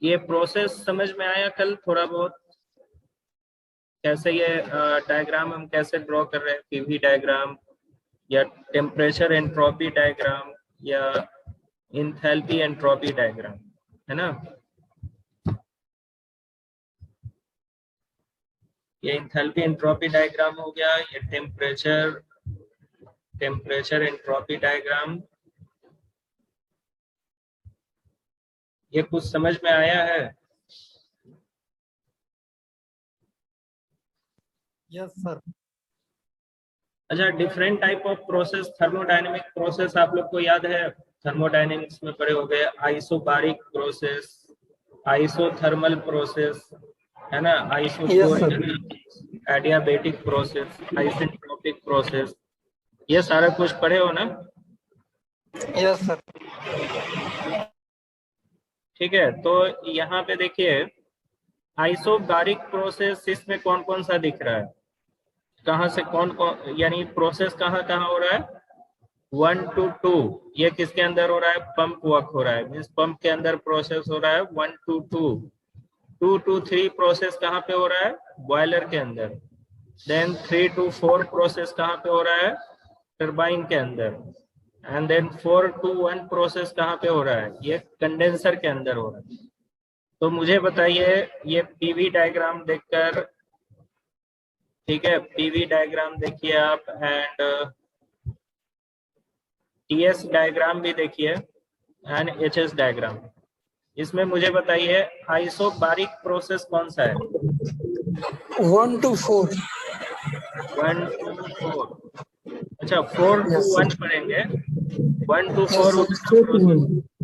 ये प्रोसेस समझ में आया कल थोड़ा बहुत, कैसे ये डायग्राम हम कैसे ड्रॉ कर रहे हैं, पीवी डायग्राम या टेम्परेचर एंट्रोपी डायग्राम या इंथैल्पी एंट्रोपी डायग्राम, है ना। ये इंथैल्पी एंट्रोपी डायग्राम हो गया, ये टेम्परेचर एंट्रोपी डायग्राम। ये कुछ समझ में आया है? Yes sir. अच्छा, different type of process, thermodynamic process आप लोग को याद है, थर्मोडायनेमिक्स में पढ़े हो गए, आइसोबारिक प्रोसेस, आइसोथर्मल प्रोसेस, है ना, एडियाबेटिक प्रोसेस, आइसेंट्रोपिक प्रोसेस, ये सारा कुछ पढ़े हो ना? Yes sir. ठीक है, तो यहाँ पे देखिए आइसोबारिक प्रोसेस, इसमें कौन कौन सा दिख रहा है, कहाँ से कौन कौन, यानी प्रोसेस कहाँ कहाँ हो रहा है, 1 to 2, ये किसके अंदर हो रहा है, पंप वर्क हो रहा है, मीन्स पंप के अंदर प्रोसेस हो रहा है 1 to 2, 2 to 3 प्रोसेस कहाँ पे हो रहा है, बॉयलर के अंदर, देन 3 to 4 प्रोसेस कहाँ पे हो रहा है, टरबाइन के अंदर, एंड देन 4 to 1 प्रोसेस कहाँ पे हो रहा है, ये कंडेंसर के अंदर हो रहा है। तो मुझे बताइए ये पीवी डायग्राम देखकर, ठीक है, पीवी डायग्राम देखिए आप, एंड टीएस डायग्राम भी देखिए, एंड एचएस डायग्राम। इसमें मुझे बताइए आइसोबारिक प्रोसेस कौन सा है? 1 to 4। 1 to 4, अच्छा 4 to 1 पढ़ेंगे, 1 to 4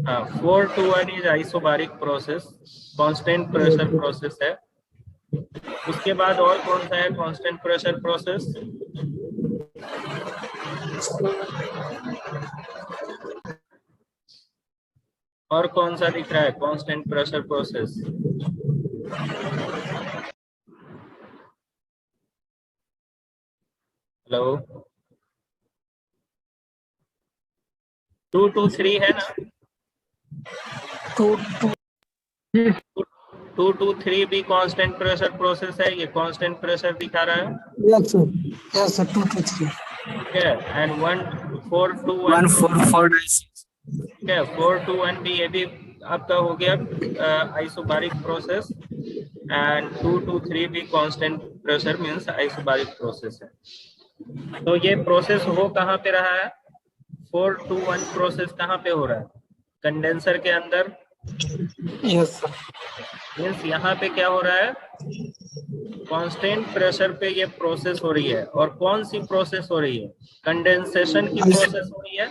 हाँ, 4 to 1 is isobaric process, constant pressure process है। उसके बाद और कौन सा है कांस्टेंट प्रेशर प्रोसेस? और कौन सा दिख रहा है constant pressure process? Hello, 2 to 3 है ना? 2 to 3 भी कांस्टेंट प्रेशर प्रोसेस है, ये कांस्टेंट प्रेशर दिखा रहा है। Yes sir 2 to 3। ठीक है, एंड 4 to 1 ठीक है, 4 to 1 भी, ये भी आपका हो गया आइसोबारिक प्रोसेस, एंड 2 to 3 भी constant pressure means isobaric process है। तो ये प्रोसेस हो कहाँ पे रहा है, 4 to 1 प्रोसेस कहाँ पे हो रहा है, कंडेंसर के अंदर। Yes sir. मीन्स यहाँ पे क्या हो रहा है, कांस्टेंट प्रेशर पे ये प्रोसेस हो रही है, और कौन सी प्रोसेस हो रही है, कंडेंसेशन की प्रोसेस हो रही है।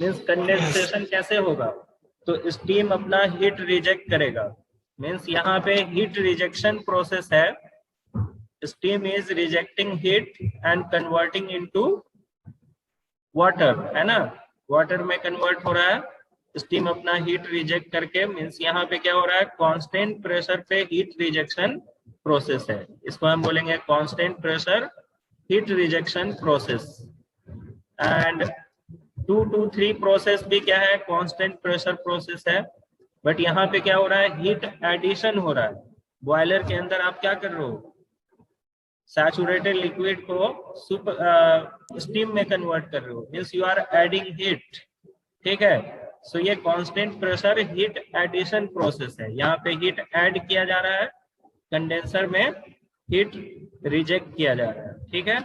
मीन्स कंडेंसेशन कैसे होगा, तो स्टीम अपना हीट रिजेक्ट करेगा, मीन्स यहाँ पे हीट रिजेक्शन प्रोसेस है, steam is rejecting heat and converting into water, है ना, वाटर में कन्वर्ट हो रहा है, स्टीम अपना हीट रिजेक्ट करके, मीन्स यहाँ पे क्या हो रहा है, कांस्टेंट प्रेशर पे हीट रिजेक्शन प्रोसेस है, इसको हम बोलेंगे constant pressure heat rejection process. And 2 to 3 process भी क्या है, कांस्टेंट प्रेशर प्रोसेस है, बट यहाँ पे क्या हो रहा है, हीट एडिशन हो रहा है, बॉयलर के अंदर आप क्या कर रहे हो, सैचुरेटेड लिक्विड को स्टीम में कन्वर्ट कर रहे हो, means you are adding heat. ठीक है, सो ये constant pressure heat addition process है, यहाँ पे हीट ऐड किया जा रहा है, कंडेंसर में हीट रिजेक्ट किया जा रहा है। ठीक है,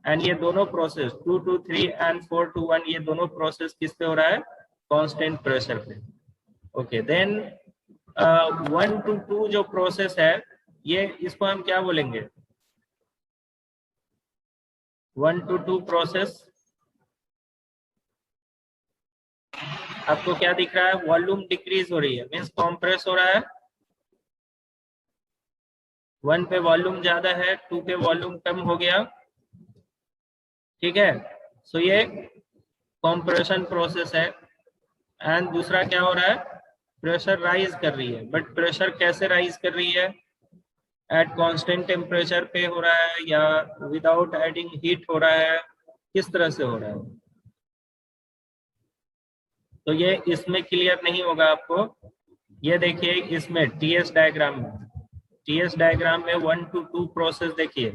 एंड ये दोनों प्रोसेस 2 to 3 एंड 4 to 1, ये दोनों प्रोसेस किस पे हो रहा है, कांस्टेंट प्रेशर पे। ओके, देन 1 to 2 जो प्रोसेस है, ये इसको हम क्या बोलेंगे, 1 to 2 प्रोसेस, आपको क्या दिख रहा है, वॉल्यूम डिक्रीज हो रही है, मीन्स कॉम्प्रेस हो रहा है, 1 पे वॉल्यूम ज्यादा है, 2 पे वॉल्यूम कम हो गया। ठीक है, सो ये कॉम्प्रेशन प्रोसेस है। एंड दूसरा क्या हो रहा है, प्रेशर राइज कर रही है, बट प्रेशर कैसे राइज कर रही है, एट कांस्टेंट टेम्परेचर पे हो रहा है या विदाउट एडिंग हीट हो रहा है, किस तरह से हो रहा है, तो ये इसमें क्लियर नहीं होगा आपको, ये देखिए इसमें टीएस डायग्राम में 1 to 2 प्रोसेस देखिए,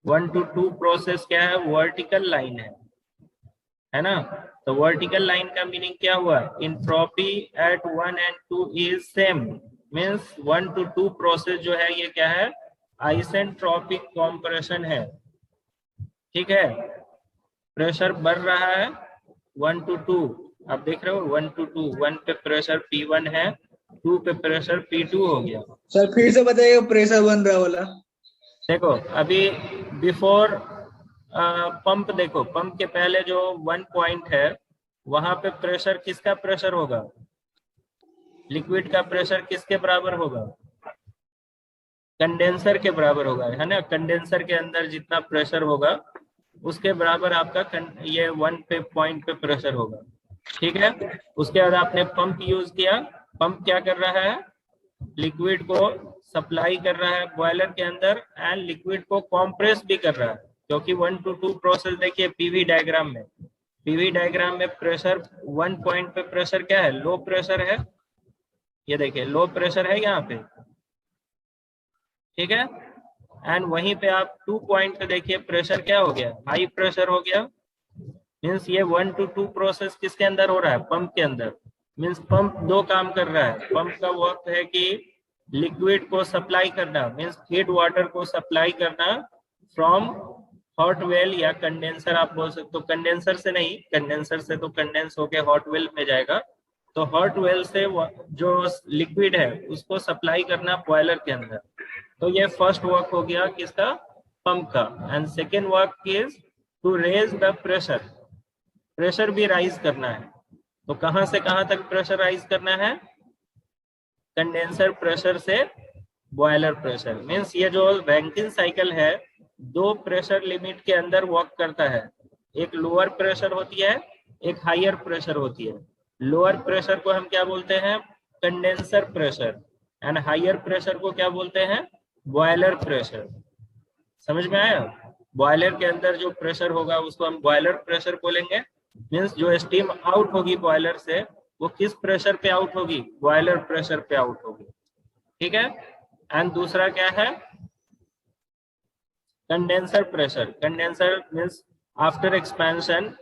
1 to 2 प्रोसेस क्या है, वर्टिकल लाइन है ना। तो वर्टिकल लाइन का मीनिंग क्या हुआ, entropy at 1 and 2 is same, means 1 to 2 process जो है ये क्या है, आइसेंट्रोपिक कॉम्प्रेशन है। ठीक है, प्रेशर बढ़ रहा है 1 to 2, आप देख रहे हो 1 to 2, 1 पे प्रेशर P1 है, 2 पे प्रेशर P2 हो गया। सर फिर से बताइए प्रेशर बन रहा वाला। देखो अभी बिफोर पंप, देखो पंप के पहले जो 1 पॉइंट है वहां पे प्रेशर किसका प्रेशर होगा, लिक्विड का प्रेशर किसके बराबर होगा, कंडेंसर के बराबर होगा, है ना। कंडेंसर के अंदर जितना प्रेशर होगा उसके बराबर आपका ये 1 पे पॉइंट पे प्रेशर होगा। ठीक है, उसके बाद आपने पंप यूज किया, पंप क्या कर रहा है, लिक्विड को सप्लाई कर रहा है बॉयलर के अंदर एंड लिक्विड को कॉम्प्रेस भी कर रहा है, क्योंकि 1 to 2 प्रोसेस देखिए पीवी डायग्राम में प्रेशर 1 पॉइंट पे प्रेशर क्या है, लो प्रेशर है, ये देखिए लो प्रेशर है यहाँ पे। ठीक है, एंड वहीं पे आप 2 पॉइंट पे देखिए प्रेशर क्या हो गया, हाई प्रेशर हो गया। मीन्स ये 1 to 2 प्रोसेस किसके अंदर हो रहा है, पंप के अंदर। मीन्स पंप दो काम कर रहा है, पंप का वर्क है कि लिक्विड को सप्लाई करना, मीन्स हीट वाटर को सप्लाई करना फ्रॉम हॉट वेल या कंडेंसर आप बोल सकते हो, कंडेंसर से नहीं, कंडेंसर से तो कंडेंस होके हॉट वेल में जाएगा, तो हॉट वेल से जो लिक्विड है उसको सप्लाई करना बॉयलर के अंदर। तो ये फर्स्ट वर्क हो गया किसका, पंप का। And second work is to raise the pressure, pressure भी राइज करना है। तो कहां से कहां तक प्रेशर राइज करना है, कंडेंसर प्रेशर से बॉयलर प्रेशर। मीन्स ये जो रैंकिन साइकिल है 2 प्रेशर लिमिट के अंदर वर्क करता है, एक लोअर प्रेशर होती है, एक हायर प्रेशर होती है। लोअर प्रेशर को हम क्या बोलते हैं, condenser pressure, and higher pressure को क्या बोलते हैं, बॉयलर प्रेशर। समझ में आया, बॉयलर के अंदर जो प्रेशर होगा उसको हम बॉयलर प्रेशर बोलेंगे। मीन्स जो स्टीम आउट होगी बॉयलर से वो किस प्रेशर पे आउट होगी, बॉयलर प्रेशर पे आउट होगी। ठीक है, एंड दूसरा क्या है, condenser pressure. Condenser means after expansion,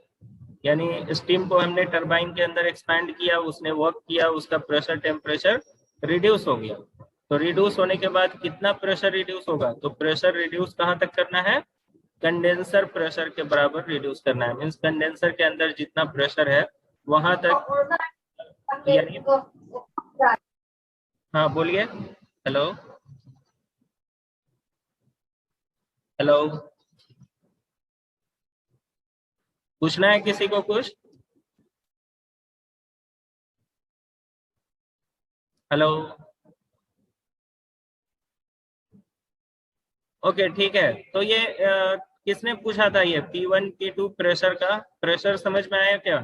यानी स्टीम को हमने टरबाइन के अंदर एक्सपैंड किया, उसने वर्क किया, उसका प्रेशर टेम्परेचर रिड्यूस हो गया। तो रिड्यूस होने के बाद कितना प्रेशर रिड्यूस होगा, तो प्रेशर रिड्यूस कहाँ तक करना है, कंडेंसर प्रेशर के बराबर रिड्यूस करना है। मीन्स कंडेंसर के अंदर जितना प्रेशर है वहां तक, यानी हाँ बोलिए, हेलो हेलो, पूछना है किसी को कुछ, हेलो, ओके ठीक है। तो ये किसने पूछा था, ये P1 P2 प्रेशर का, प्रेशर समझ में आया क्या,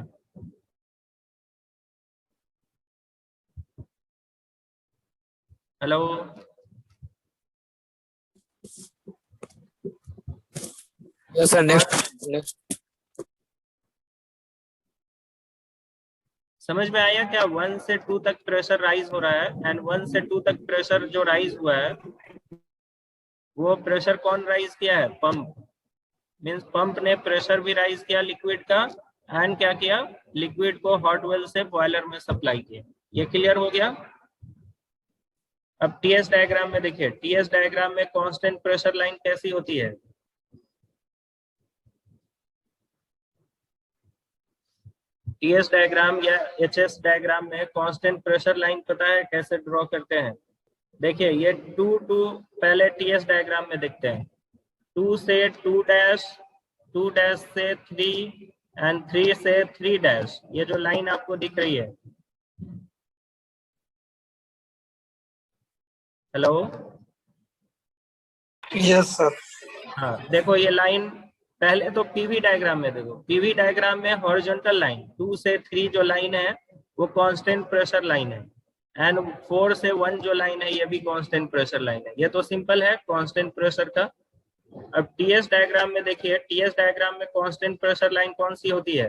हेलो, यस सर, नेक्स्ट। समझ में आया क्या, 1 से 2 तक प्रेशर राइज हो रहा है, एंड 1 से 2 तक प्रेशर जो राइज हुआ है वो प्रेशर कौन राइज किया है, पंप। मीन्स पंप ने प्रेशर भी राइज किया लिक्विड का, एंड क्या किया, लिक्विड को हॉट वेल से बॉयलर में सप्लाई किया। ये क्लियर हो गया। अब टीएस डायग्राम में देखिए, टीएस डायग्राम में कांस्टेंट प्रेशर लाइन कैसी होती है, टीएस डायग्राम या एचएस डायग्राम में कांस्टेंट प्रेशर लाइन पता है कैसे ड्रॉ करते हैं। देखिए ये 2 2 पहले टीएस डायग्राम में देखते हैं, 2 से 2 डैश, 2 डैश से 3 एंड 3 से 3 डैश, ये जो लाइन आपको दिख रही है, हेलो, यस सर। हाँ देखो ये लाइन पहले तो पीवी डायग्राम में देखो, पीवी डायग्राम में हॉरिजॉन्टल लाइन 2 से 3 जो लाइन है वो कांस्टेंट प्रेशर लाइन है, एंड 4 से 1 जो लाइन है ये भी कांस्टेंट प्रेशर लाइन है। ये तो सिंपल है कांस्टेंट प्रेशर का। अब टीएस डायग्राम में देखिए, टीएस डायग्राम में कांस्टेंट प्रेशर लाइन कौन सी होती है,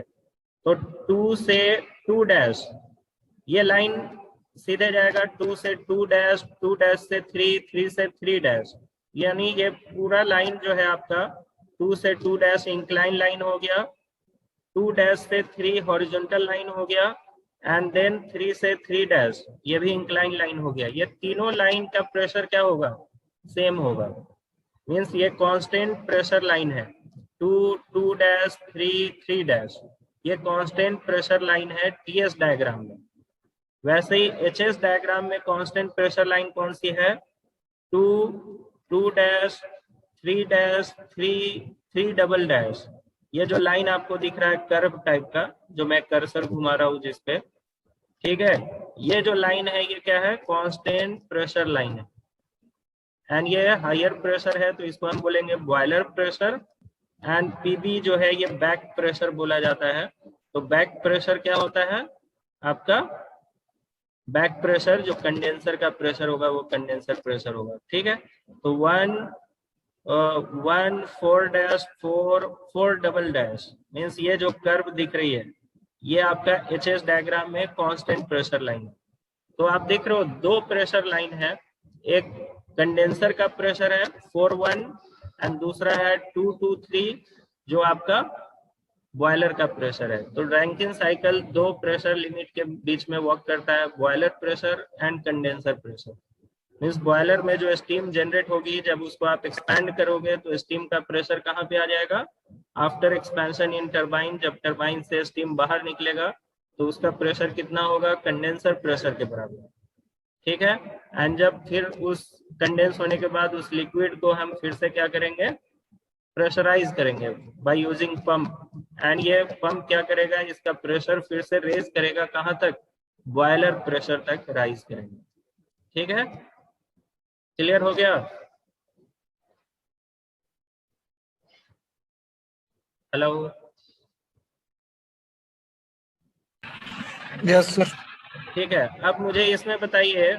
तो 2 से 2 डैश, ये लाइन सीधे जाएगा 2 से 2 डैश, 2 डैश से 3, 3 से 3 डैश, यानी ये पूरा लाइन जो है आपका 2 से 2 डैश इंक्लाइन लाइन हो गया, 2 डैश से 3 हॉरिजॉन्टल लाइन हो गया, एंड देन 3 से 3 डैश ये भी इंक्लाइन लाइन हो गया। ये तीनों लाइन का प्रेशर क्या होगा? सेम होगा, मीन्स ये कांस्टेंट प्रेशर लाइन है। 2, 2 डैश, 3, 3 डैश, ये कांस्टेंट प्रेशर लाइन है टीएस डायग्राम में। वैसे ही एचएस डायग्राम में कांस्टेंट प्रेशर लाइन कौन सी है? 2, 2 डैश, 3 डैश, 3, 3 डबल डैश। ये जो लाइन आपको दिख रहा है कर्व टाइप का, जो मैं कर्सर घुमा रहा हूँ जिसपे, ठीक है, ये जो लाइन है ये क्या है? कांस्टेंट प्रेशर लाइन है। एंड ये हायर प्रेशर है तो इसको हम बोलेंगे बॉयलर प्रेशर। एंड पीबी जो है ये बैक प्रेशर बोला जाता है। तो बैक प्रेशर क्या होता है आपका? बैक प्रेशर जो कंडेंसर का प्रेशर होगा वो कंडेंसर प्रेशर होगा, ठीक है। तो 1, 4 डैश, 4 डबल डैश, मीन्स ये जो कर्व दिख रही है ये आपका एचएस डायग्राम में कांस्टेंट प्रेशर लाइन है। तो आप देख रहे हो दो प्रेशर लाइन है, एक कंडेंसर का प्रेशर है 4-1 एंड दूसरा है 2-2-3 जो आपका बॉयलर का प्रेशर है। तो रैंकिन साइकिल दो प्रेशर लिमिट के बीच में वर्क करता है, boiler pressure and condenser pressure. Means boiler में जो स्टीम जनरेट होगी जब उसको आप एक्सपैंड करोगे तो स्टीम का प्रेशर कहाँ पे आ जाएगा? आफ्टर एक्सपेंशन इन टरबाइन, जब टरबाइन से स्टीम बाहर निकलेगा तो उसका प्रेशर कितना होगा? कंडेंसर प्रेशर के बराबर, ठीक है। एंड जब फिर उस कंडेंस होने के बाद उस लिक्विड को हम फिर से क्या करेंगे? प्रेशराइज करेंगे बाय यूजिंग पंप। एंड ये पंप क्या करेगा? इसका प्रेशर फिर से रेज करेगा, कहाँ तक? बॉयलर प्रेशर तक राइज करेंगे, ठीक है। क्लियर हो गया? Hello, yes sir. ठीक है। अब मुझे इसमें बताइए,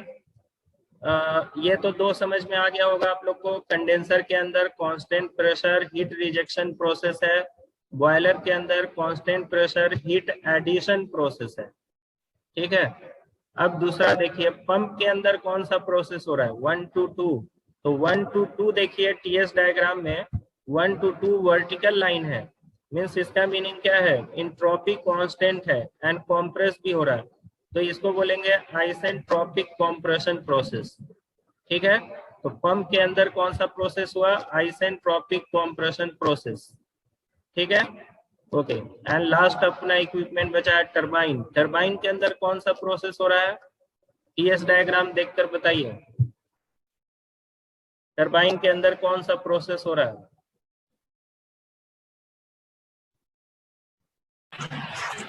ये तो दो समझ में आ गया होगा आप लोग को। कंडेंसर के अंदर constant pressure heat rejection process है, बॉयलर के अंदर constant pressure heat addition process है, ठीक है। अब दूसरा देखिए, पंप के अंदर कौन सा प्रोसेस हो रहा है? 1 to 2। तो 1 to 2 देखिए टीएस डायग्राम में 1 to 2 वर्टिकल लाइन है, मीन्स इसका मीनिंग क्या है? इंट्रोपी कांस्टेंट है एंड कॉम्प्रेस भी हो रहा है, तो इसको बोलेंगे आइसेंट्रोपिक कॉम्प्रेशन प्रोसेस, ठीक है। तो पंप के अंदर कौन सा प्रोसेस हुआ? आइसेंट्रोपिक कॉम्प्रेशन प्रोसेस, ठीक है। ओके, एंड लास्ट अपना इक्विपमेंट बचा है टरबाइन। टरबाइन के अंदर कौन सा प्रोसेस हो रहा है? टीएस डायग्राम देखकर बताइए, टरबाइन के अंदर कौन सा प्रोसेस हो रहा है?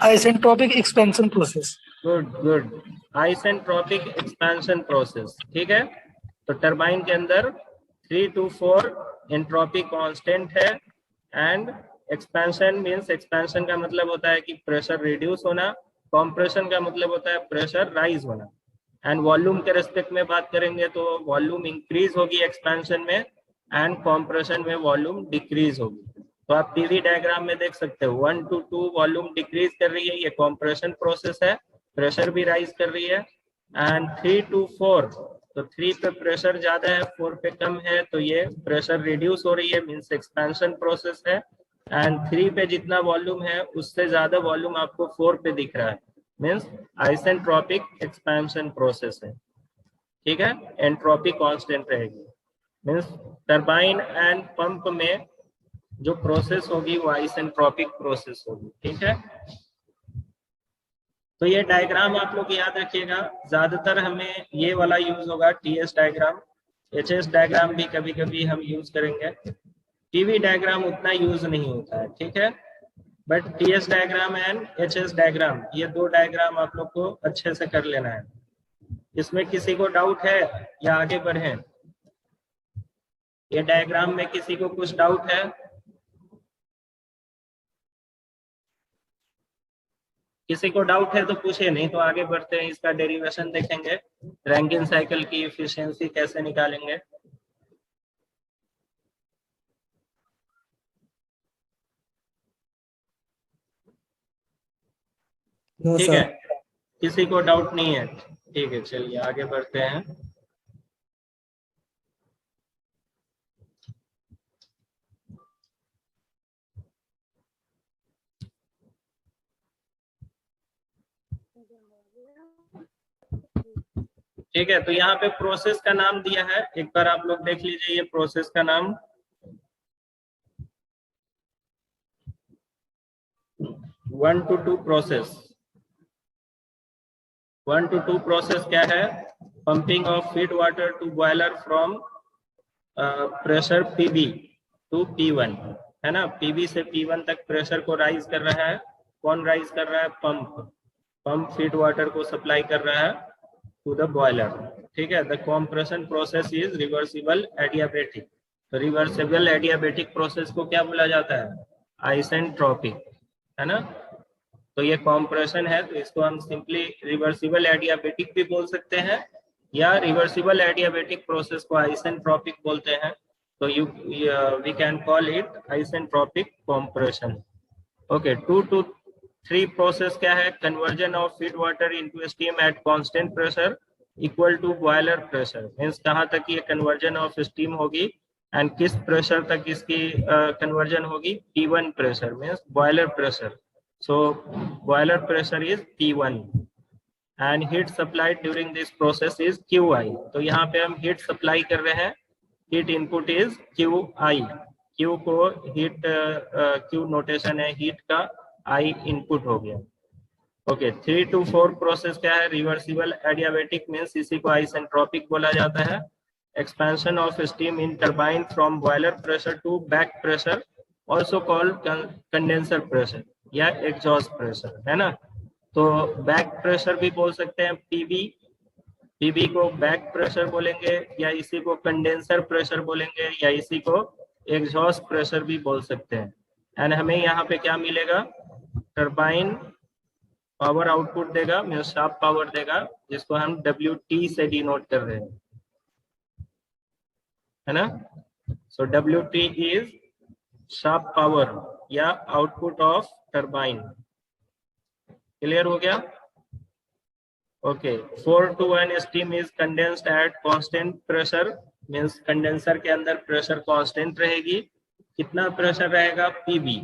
Isentropic expansion process. Good good, isentropic expansion process, ठीक है। तो टरबाइन के अंदर 3 to 4 एंट्रोपी कांस्टेंट है एंड एक्सपेंशन मींस, एक्सपेंशन का मतलब होता है कि प्रेशर रिड्यूस होना, कॉम्प्रेशन का मतलब होता है प्रेशर राइज होना। एंड वॉल्यूम के रेस्पेक्ट में बात करेंगे तो वॉल्यूम इंक्रीज होगी एक्सपेंशन में एंड कॉम्प्रेशन में वॉल्यूम डिक्रीज होगी। तो आप पीवी डायग्राम में देख सकते हो 1 to 2 वॉल्यूम डिक्रीज कर रही है, ये कॉम्प्रेशन प्रोसेस है, प्रेशर भी राइज कर रही है। एंड 3 to 4, तो 3 पे प्रेशर ज्यादा है, 4 पे कम है, तो ये प्रेशर रिड्यूस हो रही है, मीन्स एक्सपेंशन प्रोसेस है। एंड 3 पे जितना वॉल्यूम है उससे ज्यादा वॉल्यूम आपको 4 पे दिख रहा है, मीन्स आइसेंट्रोपिक एक्सपेंशन प्रोसेस है, ठीक है। एंट्रोपी कांस्टेंट रहेगी, मीन्स टरबाइन एंड पंप में जो प्रोसेस होगी वो आइसेंट्रोपिक प्रोसेस होगी, ठीक है। तो ये डायग्राम आप लोग याद रखिएगा, ज्यादातर हमें ये वाला यूज होगा टीएस डायग्राम। एचएस डायग्राम भी कभी कभी हम यूज करेंगे, टीवी डायग्राम उतना यूज नहीं होता है, ठीक है। But TS diagram and HS diagram, ये दो डायग्राम आप लोग को अच्छे से कर लेना है। इसमें किसी को डाउट है या आगे बढ़े? ये डायग्राम में किसी को कुछ डाउट है? किसी को डाउट है तो पूछे, नहीं तो आगे बढ़ते हैं, इसका डेरिवेशन देखेंगे, रैंकिन साइकिल की एफिशिएंसी कैसे निकालेंगे। ठीक है, किसी को डाउट नहीं है? ठीक है, चलिए आगे बढ़ते हैं। ठीक है, तो यहाँ पे प्रोसेस का नाम दिया है, एक बार आप लोग देख लीजिए ये प्रोसेस का नाम। 1 to 2 प्रोसेस। 1 to 2 प्रोसेस क्या है? Pumping of feed water to boiler from pressure PB to P1, है ना। पीबी से P1 तक प्रेशर को राइज कर रहा है। कौन राइज कर रहा है? पंप फीड वाटर को सप्लाई कर रहा है टू द बॉयलर। ठीक है, the compression process is reversible adiabatic. तो रिवर्सिबल एडियाबेटिक प्रोसेस को क्या बोला जाता है? आइसेंट्रोपिक, है ना। तो ये कॉम्प्रेशन है, तो इसको हम सिंपली रिवर्सिबल एडियाबेटिक भी बोल सकते हैं, या रिवर्सिबल एडियाबेटिक प्रोसेस को आइसेंट्रोपिक बोलते हैं। तो we can call it isentropic compression. Okay, 2 to 3 process क्या है? Conversion of feed water into steam at constant pressure equal to boiler pressure. Means कहाँ तक ये कन्वर्जन ऑफ स्टीम होगी एंड किस प्रेशर तक इसकी कन्वर्जन होगी? P1 pressure, means boiler pressure. So boiler pressure is P1 and heat supplied during this process is QI। तो यहाँ पे हम heat supply कर रहे हैं, heat input is QI। Q को heat Q notation है heat का, I input हो गया। ओके, 3 to 4 प्रोसेस क्या है? रिवर्सिबल एडियाबेटिक, मींस इसी को आइसेंट्रोपिक बोला जाता है। Expansion of steam in turbine from boiler pressure to back pressure, also called condenser pressure या एग्जॉस्ट प्रेशर, है ना। तो बैक प्रेशर भी बोल सकते हैं, पीबी को बैक प्रेशर बोलेंगे, या इसी को कंडेंसर प्रेशर बोलेंगे, या इसी को एग्जॉस्ट प्रेशर भी बोल सकते हैं। एंड हमें यहाँ पे क्या मिलेगा? टरबाइन पावर आउटपुट देगा, मींस शाफ्ट पावर देगा, जिसको हम WT से डिनोट कर रहे हैं, है ना। सो WT इज शाफ्ट पावर या आउटपुट ऑफ टरबाइन। क्लियर हो गया? Okay, 4 to 1 steam is condensed eight constant pressure, means condenser के अंदर प्रेशर कांस्टेंट रहेगी। कितना प्रेशर रहेगा? PB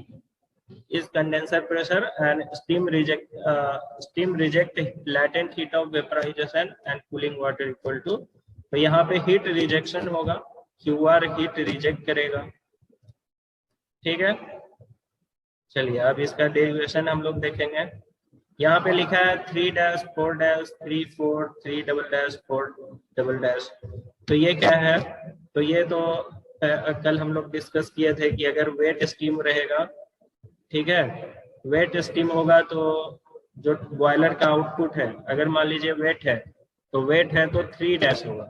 is condenser pressure and steam reject latent heat of vaporization and cooling water equal to। तो यहाँ पे heat rejection होगा, QR heat reject करेगा। ठीक है, चलिए अब इसका डेरिवेशन हम लोग देखेंगे। यहाँ पे लिखा है 3 4 3 4 3 4 तो ये क्या है? तो ये तो कल हम लोग डिस्कस किए थे कि अगर वेट स्टीम रहेगा, ठीक है, वेट स्टीम होगा तो जो बॉयलर का आउटपुट है, अगर मान लीजिए वेट है, तो वेट है तो 3 होगा,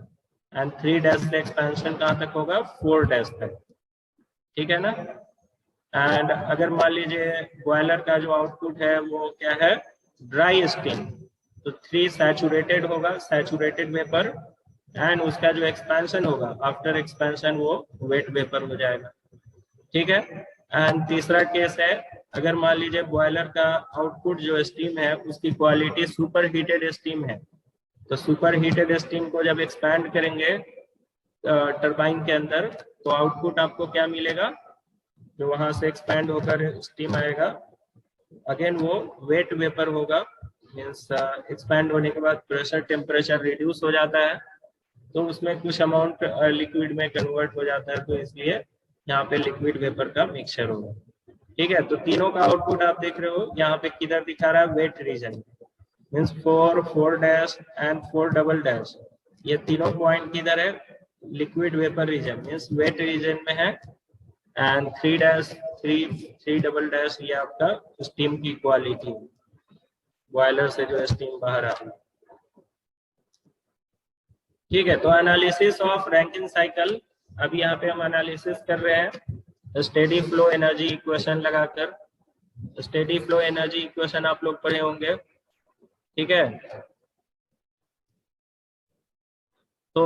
एंड 3 से एक्सपेंशन कहाँ तक होगा? 4 तक। ठीक है ना। एंड अगर मान लीजिए बॉयलर का जो आउटपुट है वो क्या है? ड्राई स्टीम, तो 3 सैचुरेटेड होगा, सैचुरेटेड वेपर, एंड उसका जो एक्सपेंशन होगा आफ्टर एक्सपेंशन वो वेट वेपर हो जाएगा। ठीक है। एंड तीसरा केस है, अगर मान लीजिए बॉयलर का आउटपुट जो स्टीम है उसकी क्वालिटी सुपर हीटेड स्टीम है, तो सुपर हीटेड स्टीम को जब एक्सपैंड करेंगे टरबाइन के अंदर, तो आउटपुट आपको क्या मिलेगा? जो वहां से एक्सपैंड होकर स्टीम आएगा, अगेन वो वेट वेपर होगा, मीन्स एक्सपैंड होने के बाद प्रेशर टेम्परेचर रिड्यूस हो जाता है, तो उसमें कुछ अमाउंट लिक्विड में कन्वर्ट हो जाता है, तो इसलिए यहाँ पे लिक्विड वेपर का मिक्सचर होगा। ठीक है, तो तीनों का आउटपुट आप देख रहे हो, यहाँ पे किधर दिखा रहा है? वेट रीजन, मीन्स 4 4 एंड 4 ये तीनों पॉइंट किधर है? Liquid vapour region, means wet region में है। एंड 3 3 ये आपका स्टीम की क्वालिटी, बॉयलर से जो स्टीम बाहर आ रही है। ठीक है, तो एनालिसिस ऑफ रैंकिन साइकिल, अभी यहाँ पे हम एनालिसिस कर रहे हैं स्टेडी फ्लो एनर्जी इक्वेशन लगाकर। स्टेडी फ्लो एनर्जी इक्वेशन आप लोग पढ़े होंगे, ठीक है। तो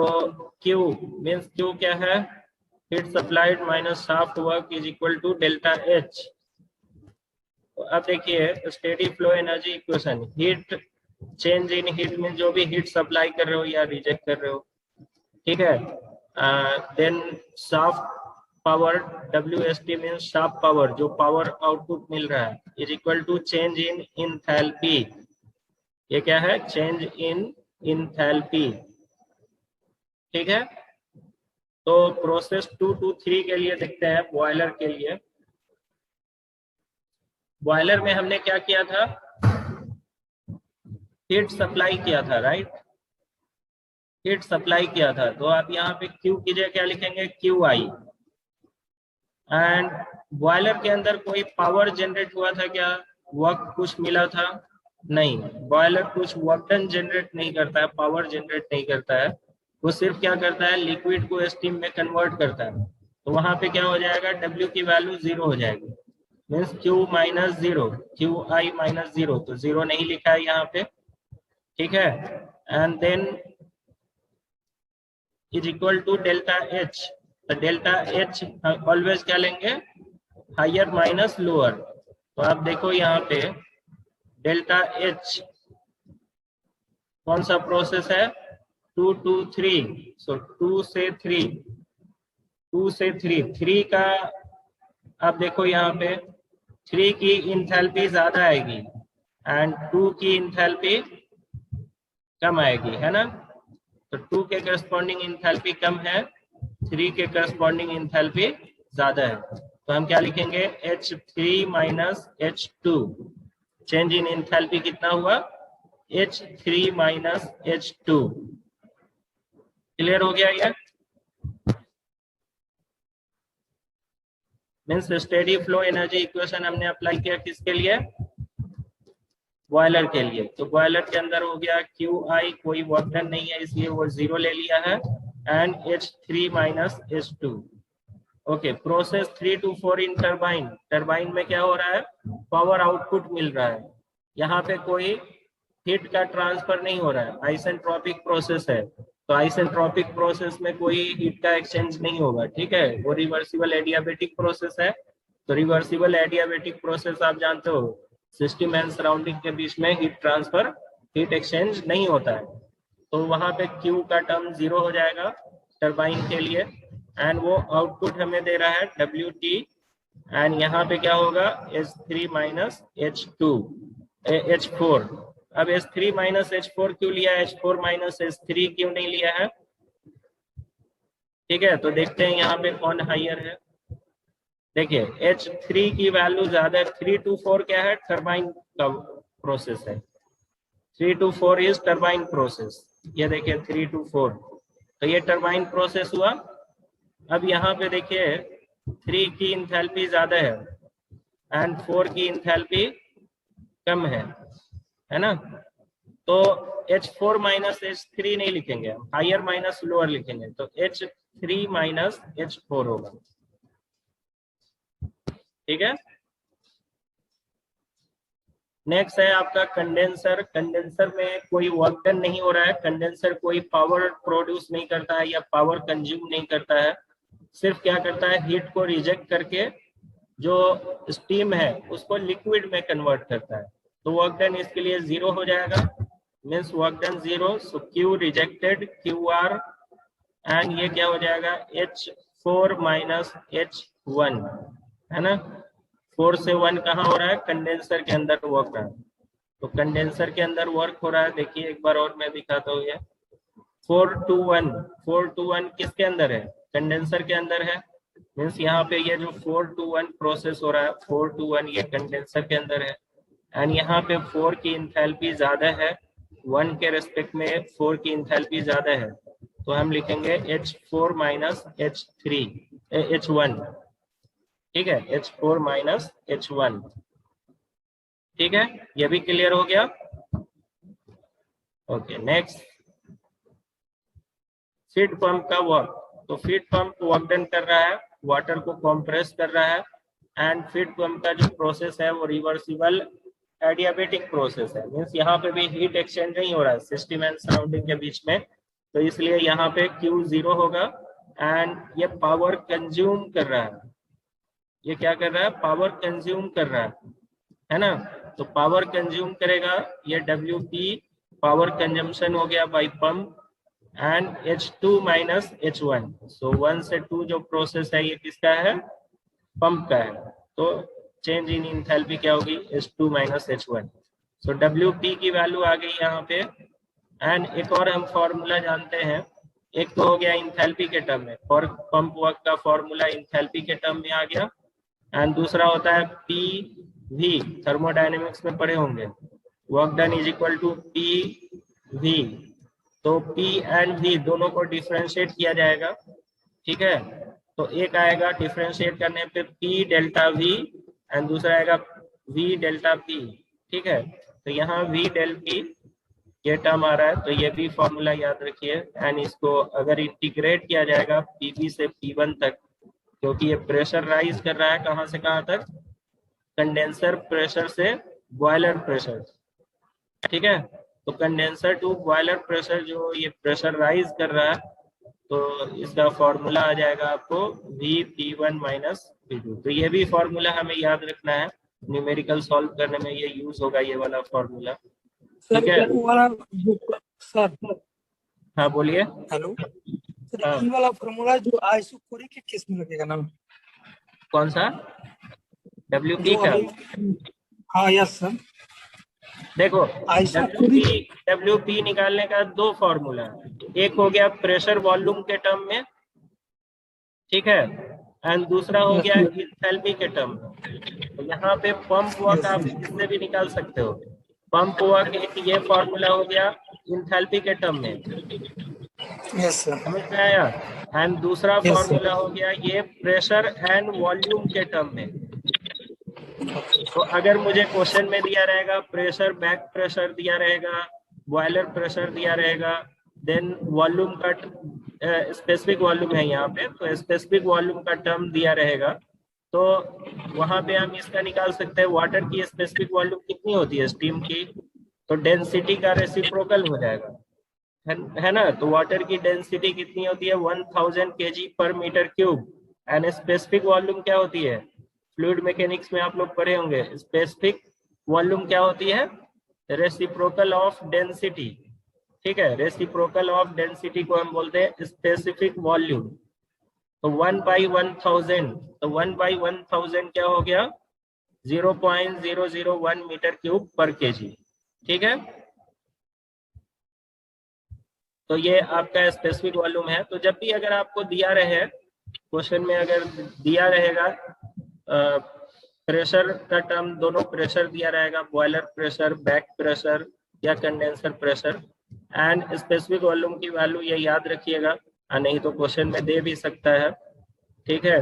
Q मीन्स Q क्या है? Heat supplied minus shaft work is equal to delta H। तो अब देखिए steady flow energy equation, heat change in heat में जो भी हीट सप्लाई कर रहे हो या रिजेक्ट कर रहे हो, ठीक है। Then shaft power, WST means shaft power, जो पावर आउटपुट मिल रहा है, is equal to change in enthalpy. ये क्या है? चेंज इन इंथैल्पी, ठीक है। तो प्रोसेस 2 to 3 के लिए देखते हैं, बॉयलर के लिए। बॉयलर में हमने क्या किया था? हीट सप्लाई किया था, राइट? हीट सप्लाई किया था। तो आप यहाँ पे Q की जगह क्या लिखेंगे? QI। एंड बॉयलर के अंदर कोई पावर जनरेट हुआ था क्या? वर्क कुछ मिला था? नहीं, बॉयलर कुछ वर्क डन जनरेट नहीं करता है, पावर जनरेट नहीं करता है। वो सिर्फ क्या करता है? लिक्विड को स्टीम में कन्वर्ट करता है। तो वहां पे क्या हो जाएगा? W की वैल्यू 0 हो जाएगी, means Q minus 0, QI minus 0। तो 0 नहीं लिखा है यहाँ पे, ठीक है। And then is equal to delta H। तो डेल्टा H ऑलवेज क्या लेंगे? Higher minus lower. तो आप देखो यहाँ पे डेल्टा H कौन सा प्रोसेस है? 2 to 3। सो 2 से 3, 2 से 3 का आप देखो यहाँ पे 3 की इंथैल्पी ज्यादा आएगी एंड 2 की इंथैल्पी कम आएगी, है ना। तो 2 के करस्पॉन्डिंग इंथैल्पी कम है, 3 के करस्पॉन्डिंग इंथैल्पी ज्यादा है। तो हम क्या लिखेंगे? H3 minus H2। Change in enthalpy कितना हुआ? H3 minus H2। क्लियर हो गया ये? Means steady flow energy equation हमने अप्लाई किया किसके लिए? बॉयलर के लिए। तो बॉयलर के अंदर हो गया QI, कोई वर्क डन नहीं है इसलिए वो 0 ले लिया है, and H3 minus H2। Okay, process 3 to 4 in turbine. Turbine में क्या हो रहा है? पावर आउटपुट मिल रहा है। यहाँ पे कोई हीट का ट्रांसफर नहीं हो रहा है, आइसेंट्रोपिक प्रोसेस है। तो आइसेंट्रोपिक प्रोसेस में कोई हीट का एक्सचेंज नहीं होगा, ठीक है। वो रिवर्सिबल एडियाबेटिक प्रोसेस है। तो रिवर्सिबल एडियाबेटिक प्रोसेस आप जानते हो, सिस्टम एंड सराउंडिंग के बीच में हीट ट्रांसफर, हीट एक्सचेंज नहीं होता है। तो वहां पे Q का टर्म 0 हो जाएगा टरबाइन के लिए, एंड वो आउटपुट हमें दे रहा है WT। एंड यहाँ पे क्या होगा? H3 minus H4। अब H3 माइनस H4 क्यों लिया है? H4 माइनस H3 क्यों नहीं लिया है? ठीक है, तो देखते हैं यहाँ पे कौन हाइयर है। देखिए H3 की वैल्यू ज्यादा है। 3 to 4 क्या है? टरबाइन का प्रोसेस है। 3 to 4 इज टरबाइन प्रोसेस। ये देखिए 3 to 4, तो ये टरबाइन प्रोसेस हुआ। अब यहाँ पे देखिए 3 की इंथैल्पी ज्यादा है एंड 4 की इंथैल्पी कम है ना। तो H4 माइनस H3 नहीं लिखेंगे, हायर माइनस लोअर लिखेंगे। तो H3 माइनस H4 होगा, ठीक है। नेक्स्ट है आपका कंडेंसर। कंडेंसर में कोई वर्क डन नहीं हो रहा है, कंडेंसर कोई पावर प्रोड्यूस नहीं करता है या पावर कंज्यूम नहीं करता है, सिर्फ क्या करता है? हीट को रिजेक्ट करके जो स्टीम है उसको लिक्विड में कन्वर्ट करता है। तो वर्क डन इसके लिए 0 हो जाएगा, means work done 0। So Q rejected, QR, and ये क्या हो जाएगा? H4 माइनस H1, है ना। 4 से 1 कहाँ हो रहा है? कंडेंसर के अंदर वर्क रहा है। तो कंडेंसर के अंदर वर्क हो रहा है, देखिए एक बार और मैं दिखाता हूँ। ये 4 to 1, 4 to 1 किसके अंदर है? कंडेंसर के अंदर है। मीन्स यहाँ पे ये जो 4 to 1 प्रोसेस हो रहा है, 4 to 1 ये कंडेंसर के अंदर है। एंड यहाँ पे 4 की इंथैल्पी ज्यादा है, 1 के रेस्पेक्ट में 4 की इंथैल्पी ज्यादा है। तो हम लिखेंगे H4 माइनस H1, ठीक है। H4 माइनस H1, ठीक है। ये भी क्लियर हो गया? ओके, नेक्स्ट फीड पंप का वर्क। तो फीड पंप वर्क डन कर रहा है, वाटर को कंप्रेस कर रहा है। एंड फीड पंप का जो प्रोसेस है वो रिवर्सिबल एडियाबेटिक प्रोसेस है, मीन्स यहाँ पे भी हीट एक्सचेंज नहीं हो रहा है सिस्टम एंड सराउंडिंग के बीच में। तो इसलिए यहाँ पे Q 0 होगा एंड ये पावर कंज्यूम कर रहा है। ये क्या कर रहा है? पावर कंज्यूम कर रहा है ना। तो पावर कंज्यूम करेगा, ये WP पावर कंजम्पशन हो गया bye pump and H2 minus H1। सो 1 से 2 जो प्रोसेस है ये किसका है, पंप का है। तो चेंज इन इंथैल्पी क्या होगी, H2 माइनस H1। सो WP की वैल्यू आ गई यहाँ पे। एंड एक और हम फॉर्मूला जानते हैं, एक तो हो गया इंथैल्पी के टर्म में, फॉर पंप वर्क का फॉर्मूला इंथैल्पी के टर्म में आ गया। एंड दूसरा होता है PV, थर्मोडायनेमिक्स में पढ़े होंगे, work done is equal to PV। तो P एंड V दोनों को डिफरेंशिएट किया जाएगा, ठीक है। तो एक आएगा डिफरेंशिएट करने पे P डेल्टा V एंड दूसरा आएगा V डेल्टा P, ठीक है। तो यहाँ V डेल P ये टर्म आ रहा है, तो ये भी फॉर्मूला याद रखिए। एंड इसको अगर इंटीग्रेट किया जाएगा PV से P1 तक, क्योंकि ये प्रेशर राइज कर रहा है कहाँ से कहाँ तक, कंडेंसर प्रेशर से बॉयलर प्रेशर, ठीक है। तो कंडेंसर टू बॉयलर प्रेशर जो ये प्रेशर राइज कर रहा है, तो इसका फॉर्मूला आ जाएगा आपको VP1 माइनस P2। तो ये भी फॉर्मूला हमें याद रखना है, न्यूमेरिकल सॉल्व करने में ये यूज होगा, ये वाला फॉर्मूला, ठीक है। सर हाँ बोलिए। हेलो सर, हाँ। ये वाला फॉर्मूला जो आइसोकोरिक के केस में लगेगा ना, कौन सा, WP जो का? अभी, हाँ यस सर। देखो आइसोकोरिक WP निकालने का दो फॉर्मूला है, एक हो गया प्रेशर वॉल्यूम के टर्म में, ठीक है, एंड दूसरा हो गया इंथैल्पी के टर्म में। तो यहाँ पे पंप वर्क आप इससे भी निकाल सकते हो, पंप वर्क एक ये फॉर्मूला हो गया इंथैल्पी के टर्म में, यस सर, समझ में आया। एंड दूसरा Yes, फॉर्मूला हो गया ये प्रेशर एंड वॉल्यूम के टर्म में। तो अगर मुझे क्वेश्चन में दिया रहेगा प्रेशर, बैक प्रेशर दिया रहेगा, बॉयलर प्रेशर दिया रहेगा, देन वॉल्यूम का स्पेसिफिक वॉल्यूम है यहाँ पे, तो स्पेसिफिक वॉल्यूम का टर्म दिया रहेगा, तो वहां पे हम इसका निकाल सकते हैं वाटर की स्पेसिफिक वॉल्यूम कितनी होती है स्टीम की, तो डेंसिटी का रेसिप्रोकल हो जाएगा, है ना। तो वाटर की डेंसिटी कितनी होती है, 1000 kg पर metre cube. And specific volume क्या होती है, फ्लूइड मैकेनिक्स में आप लोग पढ़े होंगे, स्पेसिफिक वॉल्यूम क्या होती है, रेसिप्रोकल ऑफ डेंसिटी, ठीक है। रेसिप्रोकल ऑफ डेंसिटी को हम बोलते हैं स्पेसिफिक वॉल्यूम। तो 1/1000, तो 1/1000 क्या हो गया, 0.001 मीटर क्यूब पर केजी, ठीक है। तो ये आपका स्पेसिफिक वॉल्यूम है। तो जब भी अगर आपको दिया रहे क्वेश्चन में, अगर दिया रहेगा प्रेशर का टर्म, दोनों प्रेशर दिया रहेगा, बॉयलर प्रेशर, बैक प्रेशर या condenser pressure, and specific volume की वैल्यू ये याद रखिएगा, नहीं तो क्वेश्चन में दे भी सकता है, ठीक है।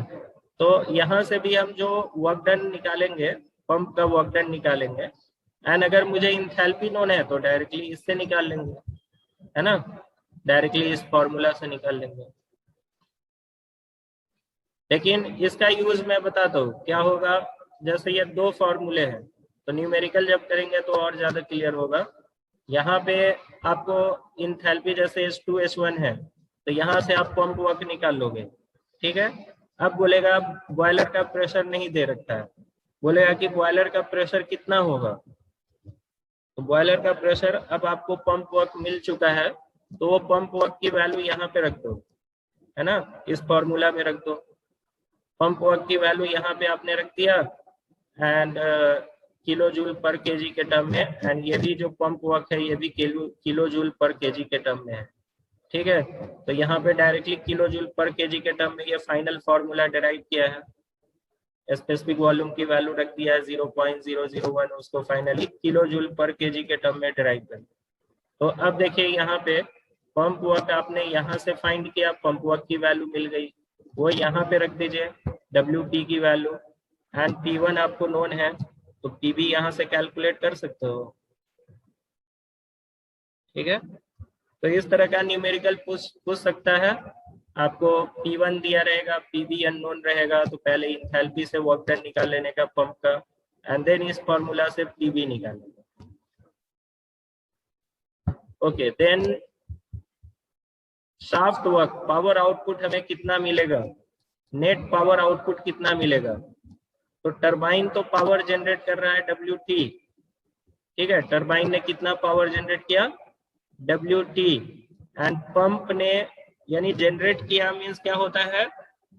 तो यहाँ से भी हम जो वर्क डन निकालेंगे, पंप का वर्क डन निकालेंगे, एंड अगर मुझे इंथैल्पी नोन है तो डायरेक्टली इससे निकाल लेंगे, है ना, डायरेक्टली इस फॉर्मूला से निकाल लेंगे। लेकिन इसका यूज मैं बताता हूँ क्या होगा, जैसे ये दो फॉर्मूले हैं, तो न्यूमेरिकल जब करेंगे तो और ज्यादा क्लियर होगा। यहाँ पे आपको इंथैल्पी जैसे H2 H1 है, तो यहाँ से आप पंप वर्क निकाल लोगे, ठीक है। अब बोलेगा बॉयलर का प्रेशर नहीं दे रखा है, बोलेगा कि बॉयलर का प्रेशर कितना होगा, तो बॉयलर का प्रेशर अब आपको पंप वर्क मिल चुका है, तो वो पंप वर्क की वैल्यू यहाँ पे रख दो, है ना, इस फॉर्मूला में रख दो। पंप वर्क की वैल्यू यहाँ पे आपने रख दिया, एंड किलो जूल पर केजी के टर्म में, एंड ये भी जो पंप वर्क है ये भी किलो जूल पर केजी के टर्म में है, ठीक है। तो यहाँ पे डायरेक्टली किलो जूल पर केजी के टर्म में ये फाइनल फॉर्मूला डिराइव किया है, स्पेसिफिक वॉल्यूम की वैल्यू रख दिया है 0.001, उसको फाइनली किलो जूल पर केजी के टर्म में डिराइव कर। तो अब देखिए यहाँ पे पंप वर्क आपने यहाँ से फाइंड किया, पंप वर्क की वैल्यू मिल गई, वो यहाँ पे रख दीजिए WP की वैल्यू, एंड P1 आपको नोन है, तो PB यहाँ से कैलकुलेट कर सकते हो, ठीक है। तो इस तरह का न्यूमेरिकल पूछ सकता है आपको, P1 दिया रहेगा, PB अननोन रहेगा, तो पहले इंथैल्पी से वर्क डन निकाल लेने का पंप का, एंड देन इस फॉर्मूला से PB निकालेंगे। Okay, then shaft work power output हमें कितना मिलेगा, नेट पावर आउटपुट कितना मिलेगा, तो टरबाइन तो पावर जनरेट कर रहा है WT, ठीक है, टरबाइन ने कितना पावर जनरेट किया WT एंड पंप ने यानी जनरेट किया मीन्स क्या होता है,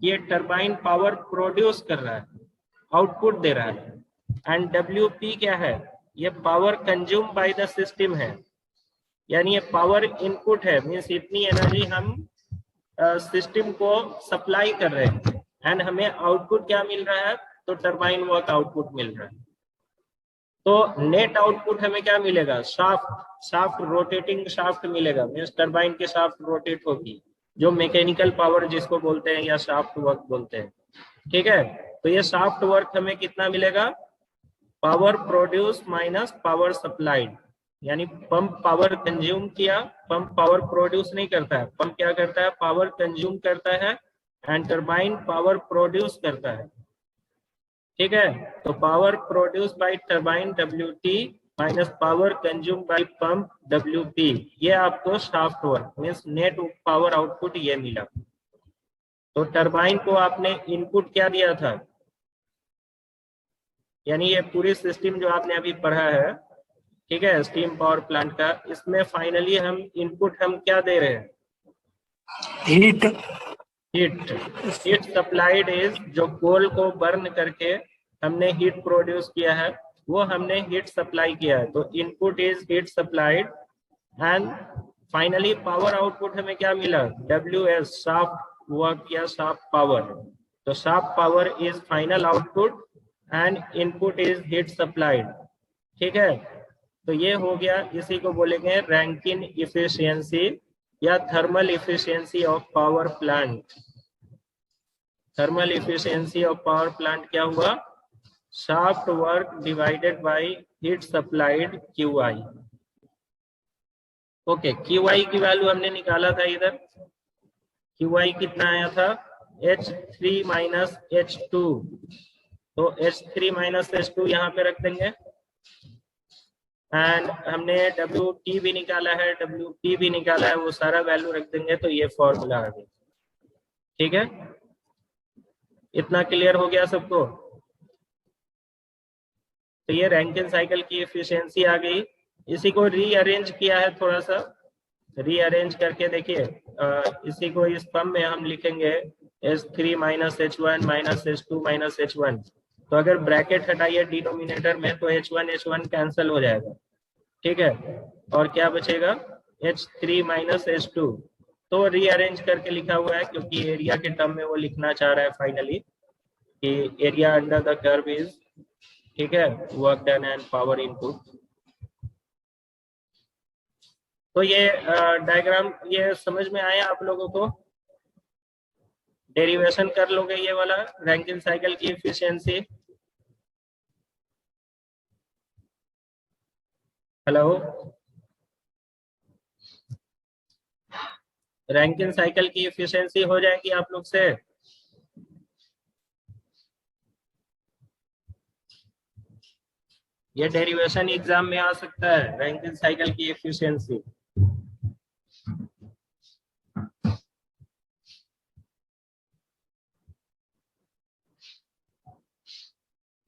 ये टरबाइन पावर प्रोड्यूस कर रहा है, आउटपुट दे रहा है। एंड WP क्या है, ये power consume by the system है, यानी ये पावर इनपुट है, मीन्स इतनी एनर्जी हम सिस्टम को सप्लाई कर रहे हैं एंड हमें आउटपुट क्या मिल रहा है, तो टरबाइन वर्क आउटपुट मिल रहा है। तो नेट आउटपुट हमें क्या मिलेगा, शाफ्ट रोटेटिंग शाफ्ट मिलेगा, मीन्स टरबाइन के शाफ्ट रोटेट होगी, जो मैकेनिकल पावर जिसको बोलते हैं या शाफ्ट वर्क बोलते हैं। ठीक है, तो ये शाफ्ट वर्क हमें कितना मिलेगा, power produce minus power supplied, यानी पंप पावर कंज्यूम किया, पंप पावर प्रोड्यूस नहीं करता है, पंप क्या करता है, पावर कंज्यूम करता है एंड टरबाइन पावर प्रोड्यूस करता है। ठीक है, तो power produce by turbine WT minus power consume by pump WP, ये आपको shaft work means net power output ये मिला। तो टरबाइन को आपने इनपुट क्या दिया था, यानी ये पूरी सिस्टम जो आपने अभी पढ़ा है, ठीक है, स्टीम पावर प्लांट का, इसमें फाइनली हम इनपुट हम क्या दे रहे हैं, हीट सप्लाइड इज, जो कोल को बर्न करके हमने हीट प्रोड्यूस किया है वो हमने हीट सप्लाई किया है, तो input is heat supplied and finally power output हमें क्या मिला, WS शाफ्ट वर्क या शाफ्ट पावर, तो shaft power is final output and input is heat supplied. ठीक है, तो ये हो गया, इसी को बोलेंगे रैंकिन इफिशियंसी या thermal efficiency of power plant. Thermal efficiency of power plant क्या हुआ, shaft work divided by heat supplied QI। Okay, QI की वैल्यू हमने निकाला था इधर, QI कितना आया था, H3 माइनस H2, तो H3 माइनस H2 यहाँ पे रख देंगे एंड हमने WT भी निकाला है, WP भी निकाला है, वो सारा वैल्यू रख देंगे, तो ये फॉर्मूला आ गया। ठीक है, इतना क्लियर हो गया सबको। तो ये रैंकिन साइकिल की एफिशिएंसी आ गई, इसी को रीअरेंज किया है, थोड़ा सा रीअरेंज करके देखिए, इसी को इस फॉर्म में हम लिखेंगे H3 minus H1 minus H2 minus H1, तो अगर ब्रैकेट हटाइए डिनोमिनेटर में तो H1 कैंसिल हो जाएगा। ठीक है, और क्या बचेगा, H3 माइनस H2, तो रीअरेंज करके लिखा हुआ है क्योंकि एरिया के टर्म में वो लिखना चाह रहा है फाइनली कि area under the curve is, ठीक है, work done and power input. तो ये डायग्राम ये समझ में आया आप लोगों को, डेरिवेशन कर लोगे ये वाला रैंकिन साइकिल की एफिशिएंसी। हेलो, रैंकिन साइकिल की एफिशिएंसी हो जाएगी आप लोग से, ये डेरिवेशन एग्जाम में आ सकता है, रैंकिन साइकिल की एफिशिएंसी।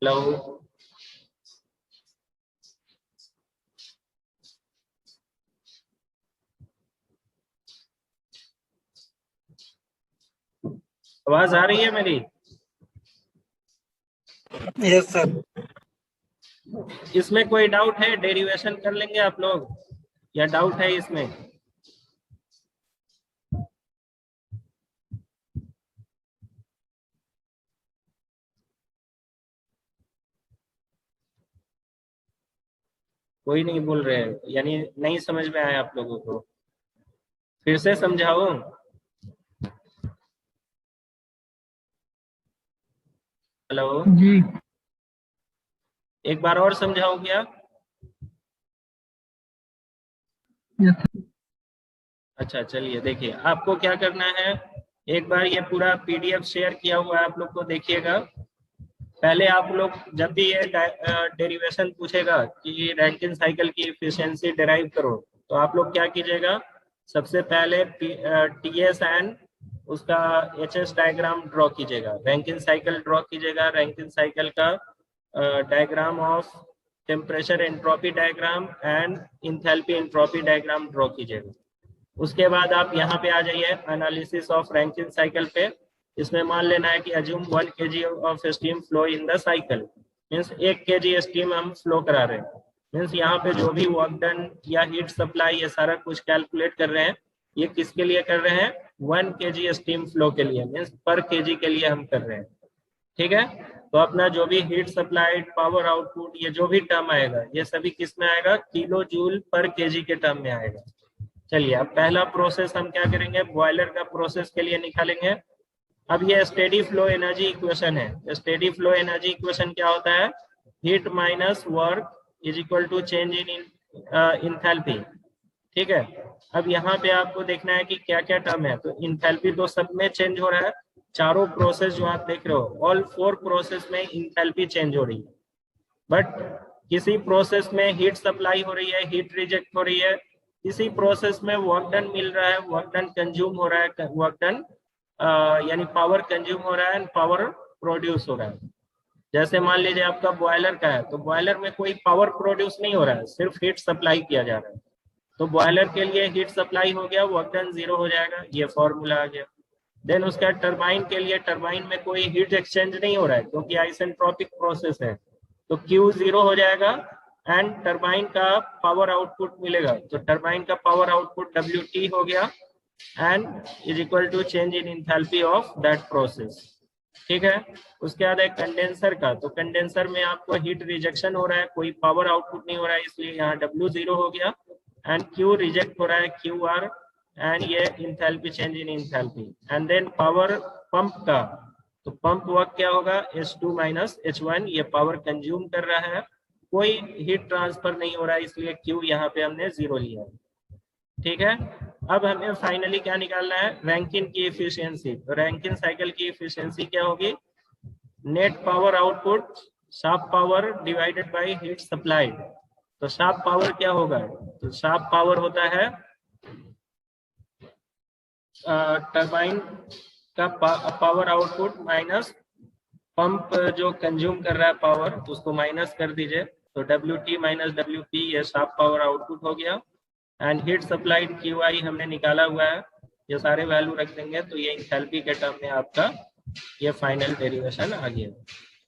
हेलो, आवाज आ रही है मेरी? Yes sir. इसमें कोई डाउट है, डेरिवेशन कर लेंगे आप लोग या डाउट है इसमें? कोई नहीं बोल रहे हैं, यानी नहीं समझ में आया आप लोगों को, फिर से समझाओ। हेलो जी, एक बार और समझाओ क्या? यस। अच्छा चलिए, देखिए आपको क्या करना है, एक बार ये पूरा PDF शेयर किया हुआ है आप लोग को देखिएगा। पहले आप लोग जब भी ये डेरिवेशन पूछेगा कि रैंकिन साइकिल की एफिशिएंसी डिराइव करो, तो आप लोग क्या कीजिएगा, सबसे पहले TS एंड उसका HS डायग्राम ड्रॉ कीजिएगा, रैंकिन साइकिल ड्रॉ कीजिएगा, रैंकिन साइकिल का diagram of temperature entropy diagram and enthalpy entropy diagram draw कीजिएगा। उसके बाद आप यहाँ पे आ जाइए एनालिसिस ऑफ रैंकिन साइकिल पे। इसमें मान लेना है कि assume 1 kg of steam flow in the cycle, means 1 kg steam हम फ्लो करा रहे हैं। मीन्स यहाँ पे जो भी वर्क डन या हीट सप्लाई ये सारा कुछ कैलकुलेट कर रहे हैं, ये किसके लिए कर रहे हैं? 1 kg स्टीम फ्लो के लिए, मीन्स पर kg के लिए हम कर रहे हैं। ठीक है, तो अपना जो भी हीट सप्लाइड, पावर आउटपुट, ये जो भी टर्म आएगा ये सभी किस में आएगा? किलो जूल पर kg के टर्म में आएगा। चलिए अब पहला प्रोसेस हम क्या करेंगे? बॉयलर का प्रोसेस के लिए निकालेंगे। अब ये स्टेडी फ्लो एनर्जी इक्वेशन है। स्टेडी फ्लो एनर्जी इक्वेशन क्या होता है? Heat minus work is equal to change in enthalpy. ठीक है, अब यहाँ पे आपको देखना है कि क्या क्या टर्म है। तो इंथैल्पी तो सब में चेंज हो रहा है, चारों प्रोसेस जो आप देख रहे हो ऑल 4 प्रोसेस में इंथैल्पी चेंज हो रही है। बट किसी प्रोसेस में हीट सप्लाई हो रही है, हीट रिजेक्ट हो रही है, किसी प्रोसेस में वर्क डन मिल रहा है, वर्क डन कंज्यूम हो रहा है, वर्क डन यानी पावर कंज्यूम हो रहा है एंड पावर प्रोड्यूस हो रहा है। जैसे मान लीजिए आपका बॉयलर का है, तो बॉयलर में कोई पावर प्रोड्यूस नहीं हो रहा है, सिर्फ हीट सप्लाई किया जा रहा है। तो बॉयलर के लिए हीट सप्लाई हो गया, वर्क डन 0 हो जाएगा, ये फॉर्मूला आ गया। देन उसका टरबाइन के लिए, टरबाइन में कोई हीट एक्सचेंज नहीं हो रहा है क्योंकि आइसेंट्रोपिक प्रोसेस है, तो Q 0 हो जाएगा एंड टरबाइन का पावर आउटपुट मिलेगा। तो टरबाइन का पावर आउटपुट WT हो गया and is equal to change in enthalpy of that process. ठीक है, उसके बाद है कंडेंसर का। तो कंडेंसर में आपको हीट रिजेक्शन हो रहा है, कोई पावर आउटपुट नहीं हो रहा है, इसलिए यहाँ W 0 हो गया एंड Q रिजेक्ट हो रहा है, QR, एंड ये enthalpy change in enthalpy. And then power pump का, तो पंप वर्क क्या होगा? H2 माइनस H1, ये पावर कंज्यूम कर रहा है, कोई हीट ट्रांसफर नहीं हो रहा है, इसलिए Q यहाँ पे हमने 0 लिया। ठीक है, अब हमें फाइनली क्या निकालना है? रैंकिन की एफिशिएंसी। तो रैंकिन साइकिल की एफिशिएंसी क्या होगी? Net power output shaft power divided by heat supplied. तो शाफ्ट पावर क्या होगा? तो शाफ्ट पावर होता है टरबाइन का पावर आउटपुट माइनस पंप जो कंज्यूम कर रहा है पावर, उसको माइनस कर दीजिए। तो WT माइनस WP ये शाफ्ट पावर आउटपुट हो गया एंड हीट सप्लाइड QI हमने निकाला हुआ है, ये सारे वैल्यू रख देंगे तो ये इंथैल्पी के टर्म में आपका ये फाइनल डेरिवेशन आ गया।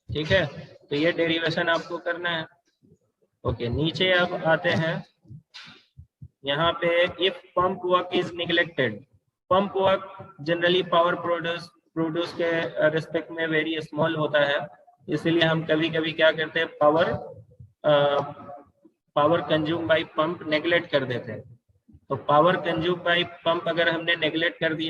ठीक है, तो ये डेरिवेशन आपको करना है। ओके, नीचे अब आते हैं यहाँ पे, if pump work is neglected. Pump work generally power produce के रिस्पेक्ट में वेरी स्मॉल होता है, इसीलिए हम कभी कभी क्या करते हैं? Power consume by pump neglect कर देते हैं। तो पावर कंज्यूम बाय पंप अगर हमने नेग्लेक्ट कर दिया